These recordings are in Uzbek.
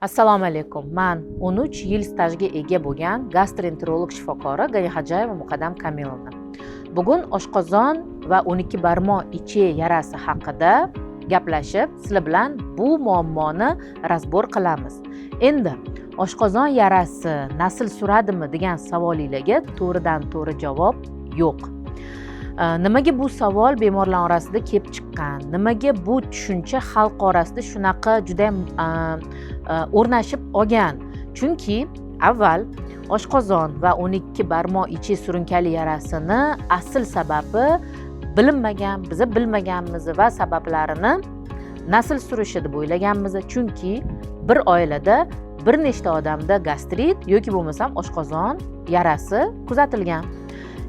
Assalomu alaykum. Men 13 yil stajga ega bo'lgan gastroenterolog shifokori Ganihoджаева Muqaddam Kamilovna. Bugun oshqozon va 12 barmoq ichi yarasi haqida gaplashib, sizlar bilan bu muammoni razbor qilamiz. Endi oshqozon yarasi nasl suradimi degan savolingizga to'g'ridan-to'g'ri javob yo'q. Nimaga bu savol bemorlar orasida kelib chiqqan? Nimaga bu tushuncha xalq orasida shunaqa juda o'rnashib olgan? Chunki avval oshqozon va 12 barmoq ichi surunkali yarasini asl sababi bilinmagan, biz bilmaganmiz va sabablarini nasl surishi deb o'ylaganmiz. Chunki bir oilada bir nechta odamda gastrit yoki bo'lmasam oshqozon yarasi kuzatilgan.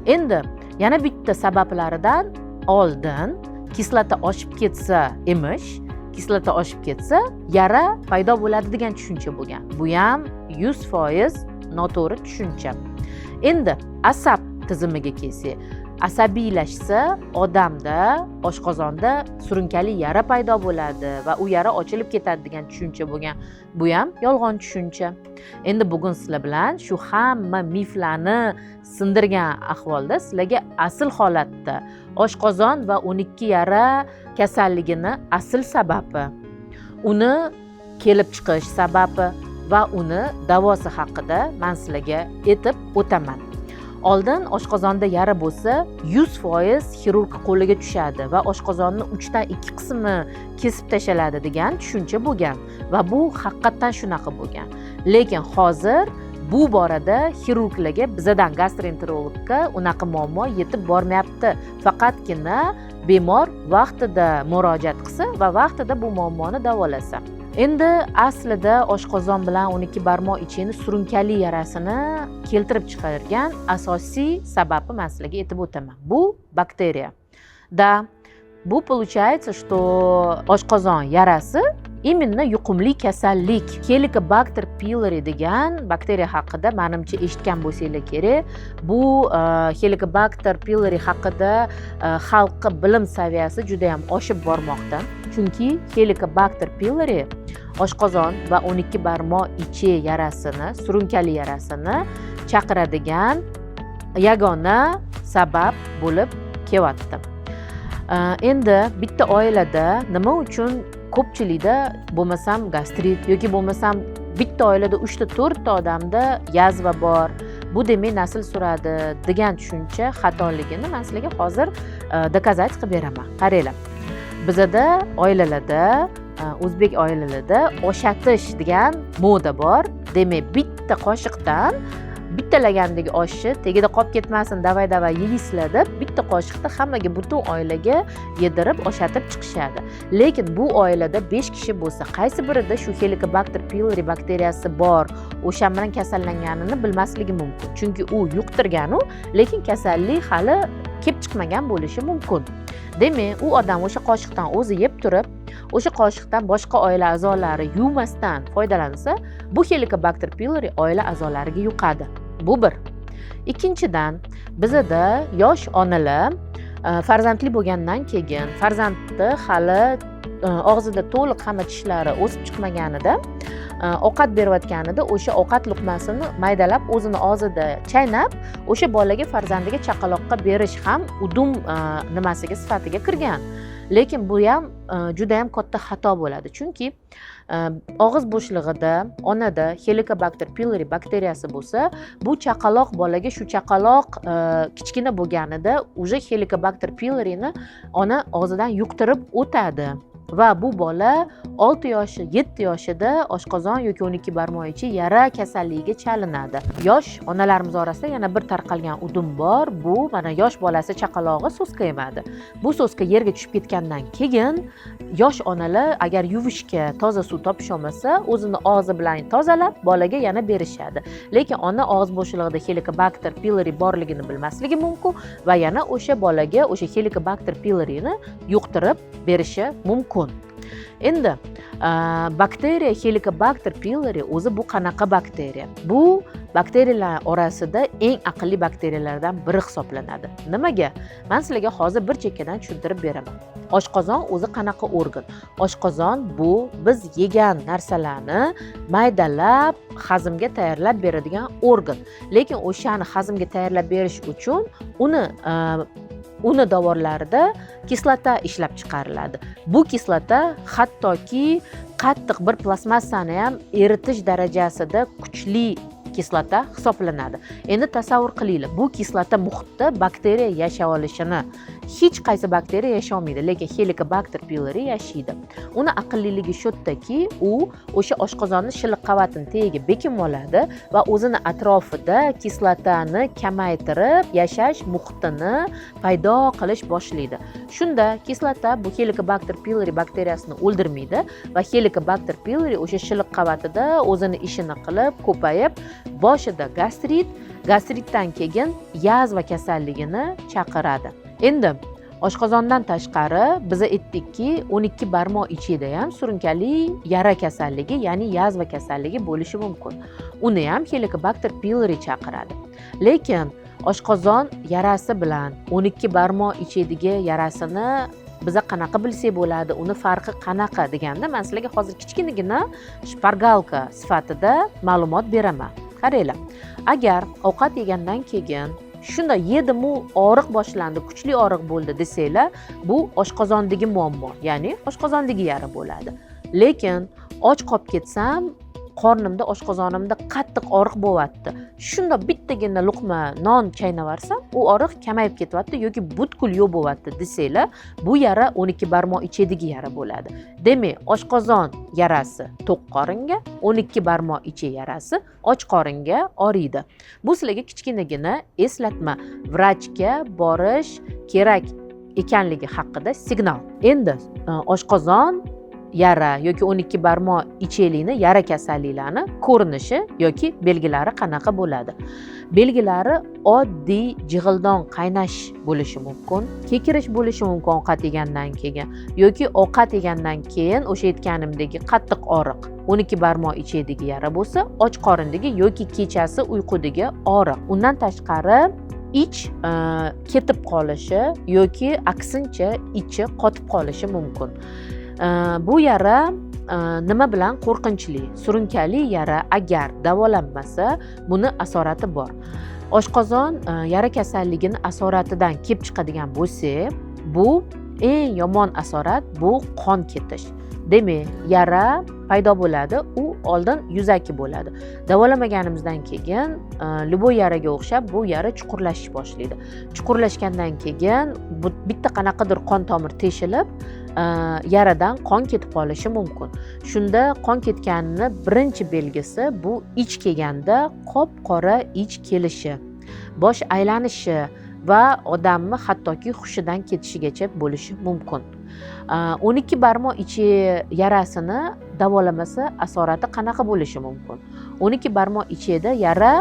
Endi yana bitta sabablaridan oldin kislota oshib ketsa emish, kislota oshib ketsa yara paydo bo'ladi degan tushuncha bo'lgan. Bu ham 100% noto'g'ri tushuncha. Endi asab tizimiga kelsak, asabiylashsa odamda oshqozonda surunkali yara paydo bo'ladi va u yara ochilib ketadi degan tushuncha bo'lgan. Bu ham yolg'on tushuncha. Endi bugun sizlar bilan shu hamma miflarni sindirgan ahvolda sizlarga asl holatda oshqozon va 12 yara kasalligini asl sababi, uni kelib chiqish sababi va uni davosi haqida men sizlarga aytib o'taman. Oldin oshqozonda yara bo'lsa 100% xirurg qo'liga tushadi va oshqozonni 3dan 2 qismi kesib tashaladi degan tushuncha bo'lgan va bu haqiqatan shunaqa bo'lgan. Lekin hozir bu borada xirurglarga bizdan gastroenterologga unaqa muammo yetib bormayapti. Faqatgina bemor vaqtida murojaat qilsa va vaqtida bu muammoni davolasa. Endi aslida oshqozon bilan 12 barmoq ichini surunkali yarasini keltirib chiqargan asosiy sababni men sizlarga aytib o'taman. Bu bakteriya. Bu получается, что oshqozon yarasi именно yuqumli kasallik. Helicobacter pylori degan bakteriya haqida menimcha eshitgan bo'lsanglar kerak. Bu Helicobacter pylori haqida xalqqa bilim saviyasi juda ham oshib bormoqda. Chunki Helicobacter pylori oshqozon va 12 barmoq ichi yarasini, surunkali yarasini chaqiradigan yagona sabab bo'lib kelyapti. Endi bitta oilada nima uchun ko'pchilikda bo'lmasam gastrit yoki bo'lmasam bitta oilada 3 ta 4 ta odamda yazva bor, bu demak nasl suradi degan tushuncha xatoligini men sizlarga hozir dokazat qilib beraman. Qaranglar. Bizda oilalarda, o'zbek oilalarida oshatish degan moda bor. Demak, bitta qoshiqdan bitta lagandagi oshni tegida qolib ketmasin, davay yeysizlar deb bitta qoshiqda hammaga butun oilaga yedirib oshatib chiqishadi. Lekin bu oilada 5 kishi bo'lsa, qaysi birida shu Helicobacter pylori bakteriyasi bor, o'sha bilan kasallanganini bilmasligi mumkin. Chunki u yuqtirgan-u, lekin kasallik hali kelib chiqmagan bo'lishi mumkin. Demak, u odam o'sha qoshiqdan o'zi yeb turib, o'sha qoshiqdan boshqa oila a'zolari yuvmasdan foydalansa, bu Helicobacter pylori oila a'zolariga yuqadi. Bu bir. Ikkinchidan, bizda yosh onalar farzandli bo'lgandan keyin farzandni hali og'zida to'liq hamma tishlari o'sib chiqmaganida ovqat berayotganida o'sha ovqat luqmasini maydalab o'zini og'zida chaynab o'sha bolaga farzandiga chaqaloqqa berish ham udum nimasiga sifatiga kirgan. Lekin bu ham juda ham katta xato bo'ladi. Chunki og'iz bo'shlig'ida onada Helicobacter pylori bakteriyasi bo'lsa, bu chaqaloq bolaga shu chaqaloq kichkina bo'lganida уже Helicobacter pylorini ona og'zidan yuqtirib o'tadi. Va bu bola 6 yoshi, 7 yoshida oshqozon yoki 12 barmoq ichi yara kasalligiga chalinadi. Yosh onalarimiz orasida yana bir tarqalgan udum bor. Bu mana yosh bolasi chaqalog'i so'ska yemadi. Bu so'ska yerga tushib ketgandan keyin yosh onalar agar yuvishga toza suv topish olmasa, o'zini og'zi bilan tozalab bolaga yana berishadi. Lekin ona og'iz bo'shlig'ida Helicobacter pylori borligini bilmasligi mumkin va yana o'sha bolaga o'sha Helicobacter pylorini yuqtirib berishi mumkin. Endi bakteriya Helicobacter pylori o'zi bu qanaqa bakteriya? Bu bakteriyalar orasida eng aqlli bakteriyalardan biri hisoblanadi. Nimaga? Men sizlarga hozir bir chekkadan tushuntirib beraman. Oshqozon o'zi qanaqa organ? Oshqozon bu biz yegan narsalarni maydalab, hazmga tayyorlab beradigan organ. Lekin o'shani hazmga tayyorlab berish uchun uni davorlarida kislota ishlab chiqariladi. Bu kislota hattoki qattiq bir plastmassani ham eritish darajasida kuchli kislota hisoblanadi. Endi tasavvur qilinglar, bu kislota muhitda bakteriya yashay olishini hech qaysi bakteriya yashay olmaydi, lekin Helicobacter pylori yashaydi. Uni aqlliligi shu yerdaki, u o'sha oshqozonni shilliq qavatini tagiga bekim oladi va o'zini atrofida kislotani kamaytirib, yashash muhitini paydo qilish boshlaydi. Shunda kislota bu Helicobacter pylori bakteriyasini o'ldirmaydi va Helicobacter pylori o'sha shilliq qavatida o'zini ishini qilib, ko'payib, boshida gastritdan keyin yazva kasalligini chaqiradi. Endi oshqozondan tashqari biz aytdikki, 12 barmoq ichida ham surunkali yara kasalligi, ya'ni yazva kasalligi bo'lishi mumkin. Uni ham Helicobacter pylori chaqiradi. Lekin oshqozon yarasi bilan 12 barmoq ichidagi yarasini biza qanaqa bilsak bo'ladi, uni farqi qanaqa deganda, men sizlarga hozir kichkinagina shpargalka sifatida ma'lumot beraman. Qaranglar. Agar ovqat yegandan keyin shunda yedimu og'riq boshlandi, kuchli og'riq bo'ldi desanglar, bu oshqozondagi muammo, ya'ni oshqozondagi yara bo'ladi. Lekin och qolib ketsam, qornimda, oshqozonimda qattiq og'riq bo'lyapti. Shunda bittagina luqma non chaynaversam, u og'riq kamayib ketyapti yoki butkul yo'q bo'lyapti desanglar, bu yara 12 barmoq ichidagi yara bo'ladi. Demak, oshqozon yarasi to'q qoringa, 12 barmoq ichi yarasi och qoringa oriydi. Bu sizlarga kichkinagina eslatma, vrachga borish kerak ekanligi haqida signal. Endi oshqozon yara yoki 12 barmoq ichiklikni yara kasalliklarni ko'rinishi yoki belgilari qanaqa bo'ladi? Belgilari oddiy jig'ildon qaynash bo'lishi mumkin, kekirish bo'lishi mumkin ovqat yegandan keyin yoki ovqat yegandan keyin o'sha aytganimdagi qattiq og'riq 12 barmoq ichidagi yara bo'lsa, och qorindagi yoki kechasi uyqudagi og'riq. Undan tashqari ich ketib qolishi yoki aksincha ichi qotib qolishi mumkin. Bu yara nima bilan qo'rqinchli? Surunkali yara agar davolanmasa, buni asorati bor. Oshqozon yara kasalligini asoratidan kelib chiqadigan bo'lsa, bu eng yomon asorat bu qon ketish. Demak, yara paydo bo'ladi, u oldin yuzaki bo'ladi. Davolamaganimizdan keyin liboy yaraga o'xshab bu yara chuqurlashish boshlaydi. Chuqurlashgandan keyin bitta qanaqadir qon tomir teshilib, yaradan qon ketib qolishi mumkin. Shunda qon ketganini birinchi belgisi bu ich kelganda qop-qora ich kelishi, bosh aylanishi va odamni hattoki hushidan ketishigacha bo'lishi mumkin. 12 barmoq ichi yarasini davolamasa asorati qanaqa bo'lishi mumkin? 12 barmoq ichida yara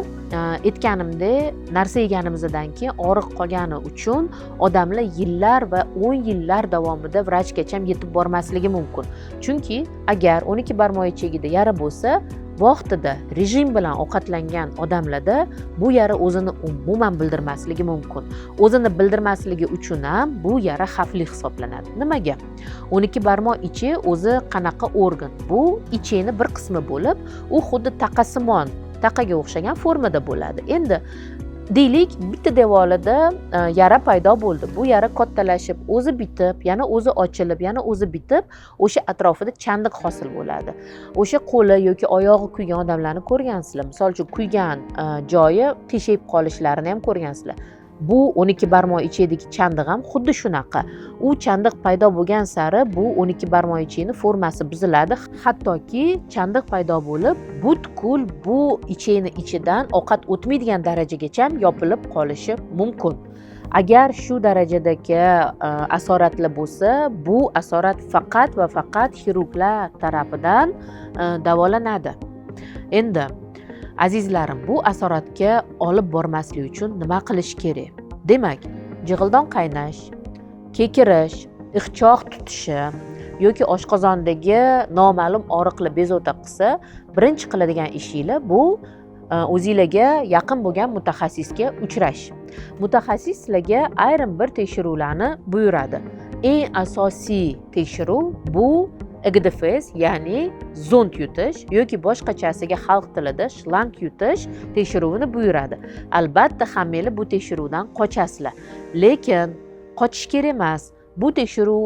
aytganimdek narsa yeganimizdan keyin og'riq qolgani uchun odamlar yillar va 10 yillar davomida vrachgacha yetib bormasligi mumkin. Chunki agar 12 barmoq ichida yara bo'lsa, vaqtida rejim bilan ovqatlangan odamlarda bu yara o'zini umuman bildirmasligi mumkin. O'zini bildirmasligi uchun ham bu yara xavfli hisoblanadi. Nimaga? 12 barmoq ichi o'zi qanaqa organ? Bu ichini bir qismi bo'lib, u xuddi taqasimon, taqaga o'xshagan formada bo'ladi. Endi deylik, bitta devorida yara paydo bo'ldi. Bu yara kattalashib, o'zi bitib, yana o'zi ochilib, yana o'zi bitib, o'sha atrofida chandiq hosil bo'ladi. O'sha qo'li yoki oyog'i kuygan odamlarni ko'rgansizlar. Misol uchun kuygan joyi qiyshayib qolishlarini ham ko'rgansizlar. Bu 12 barmoq ichidagi chandiq ham xuddi shunaqa. U chandiq paydo bo'lgan sari bu 12 barmoq ichini formasi buziladi. Hattoki chandiq paydo bo'lib, butkul bu ichini ichidan ovqat o'tmaydigan darajagacha yopilib qolishi mumkin. Agar shu darajadagi asoratlar bo'lsa, bu asorat faqat va faqat xirurglar tarafidan davolanadi. Endi azizlarim, bu asoratga olib bormaslik uchun nima qilish kerak? Demak, jig'ildon qaynash, kekirish, ixchoq tutishi, yoki oshqozondagi noma'lum og'riqli bezovta qilsa, birinchi qiladigan ishinglar bu o'zinglarga yaqin bo'lgan mutaxassisga uchrash. Mutaxassis sizlarga ayrim bir tekshiruvlarni buyuradi. Eng asosiy tekshiruv bu EGDFS, ya'ni zond yutish yoki boshqachasiga xalq tilida shlang yutish tekshiruvini buyuradi. Albatta, hammanglar bu tekshiruvdan qochasizlar. Lekin qochish kerak emas. Bu tekshiruv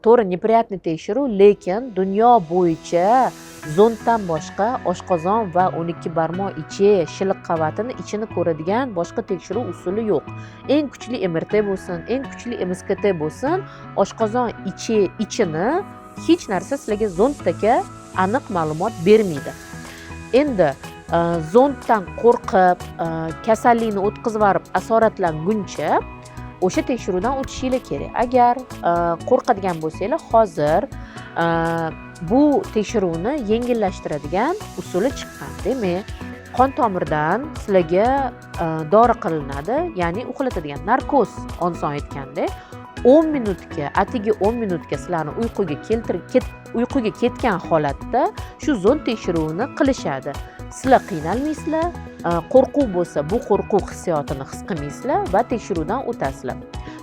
to'g'ri неприятный tekshiruv, lekin dunyo bo'yicha zonddan boshqa oshqozon va 12 barmoq ichi shilliq qavatini ichini ko'radigan boshqa tekshiruv usuli yo'q. Eng kuchli MRT bo'lsin, eng kuchli MSKT bo'lsin, oshqozon ichini hech narsa sizlarga zonddagi aniq ma'lumot bermaydi. Endi zonddan qo'rqib, kasallikni o'tkazib yorib asoratlanguncha o'sha tekshiruvdan o'tishinglar kerak. Agar qo'rqadigan bo'lsanglar, hozir bu tekshiruvni yengillashtiradigan usuli chiqqan. Demak, qon tomirdan sizlarga dori qilinadi, ya'ni uxlatadigan narkoz oson aytganda 10 minutga, atigi 10 minutga sizlarni uyquga ketgan holatda shu zond tekshiruvini qilishadi. Sizlar qiynalmaysizlar, qo'rquv bo'lsa, bu qo'rquv hissiyotini his qilmaysizlar va tekshiruvdan o'tasizlar.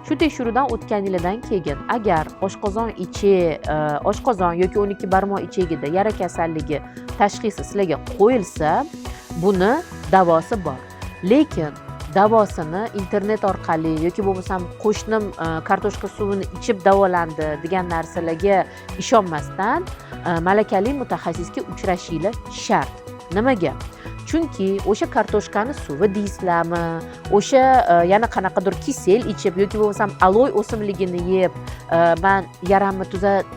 Shu tekshiruvdan o'tganingizdan keyin agar oshqozon yoki 12 barmoq ichagida yara kasalligi tashxisi sizlarga qo'yilsa, buni davosi bor. Lekin davosini internet orqali yoki bo'lmasam qo'shnim kartoshka suvini ichib davolandi degan narsalarga ishonmasdan malakali mutaxassisga uchrashinglar shart. Nimaga? Chunki o'sha kartoshkani suvi deysizlarmi, o'sha yana qanaqadir kisel ichib yoki bo'lmasam aloy o'simligini yeb, men yaramni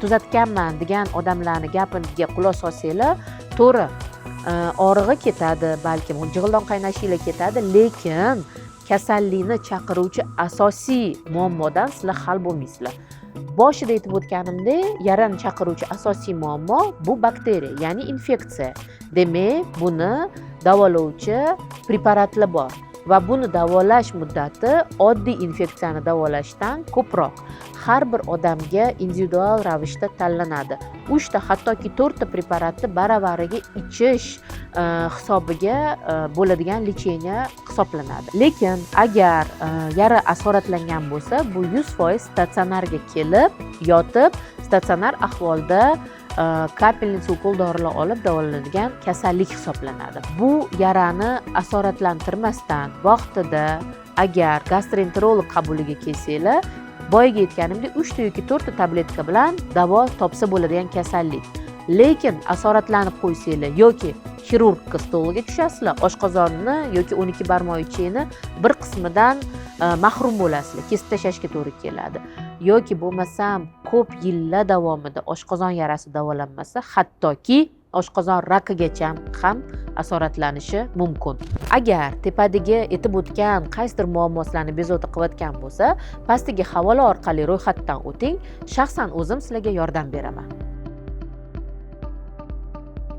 tuzatganman degan odamlarni gapiga quloq solsanglar, to'g'ri, og'rig'i ketadi, balkim jig'ildon qaynashinglar ketadi, lekin kasallikni chaqiruvchi asosiy muammodan sizlar hal bo'lmaysizlar. Boshida aytib o'tganimdek, yarani chaqiruvchi asosiy muammo bu bakteriya, ya'ni infeksiya. Demak, buni davolovchi preparatlar bor va buni davolash muddati oddiy infeksiyani davolashdan ko'proq. Har bir odamga individual ravishda tanlanadi. 3 ta, hattoki 4 ta preparatni baravariga ichish hisobiga bo'ladigan lecheniya hisoblanadi. Lekin agar yara asoratlangan bo'lsa, bu 100% statsionarga kelib, yotib, statsionar ahvolda kapelnitsa ukol dorilar olib davolanadigan kasallik hisoblanadi. Bu yarani asoratlantirmasdan vaqtida agar gastroenterolog qabuliga kelsanglar, boyaga aytganimdek 3 ta yoki 4 ta tabletka bilan davo topsa bo'ladigan kasallik. Lekin asoratlanib qo'ysanglar yoki xirurg stoliga tushasizlar, oshqozonni yoki 12 barmoq ichini bir qismidan mahrum bo'lasizlar, kesib tashlashga to'g'ri keladi. Yoki bo'lmasam ko'p yillar davomida oshqozon yarasi davolanmasa, hattoki oshqozon rakigacha ham asoratlanishi mumkin. Agar tepadagi aytib o'tgan qaysidir muammoslarni bezovta qilayotgan bo'lsa, pastdagi havola orqali ro'yxatdan o'ting, shaxsan o'zim sizlarga yordam beraman.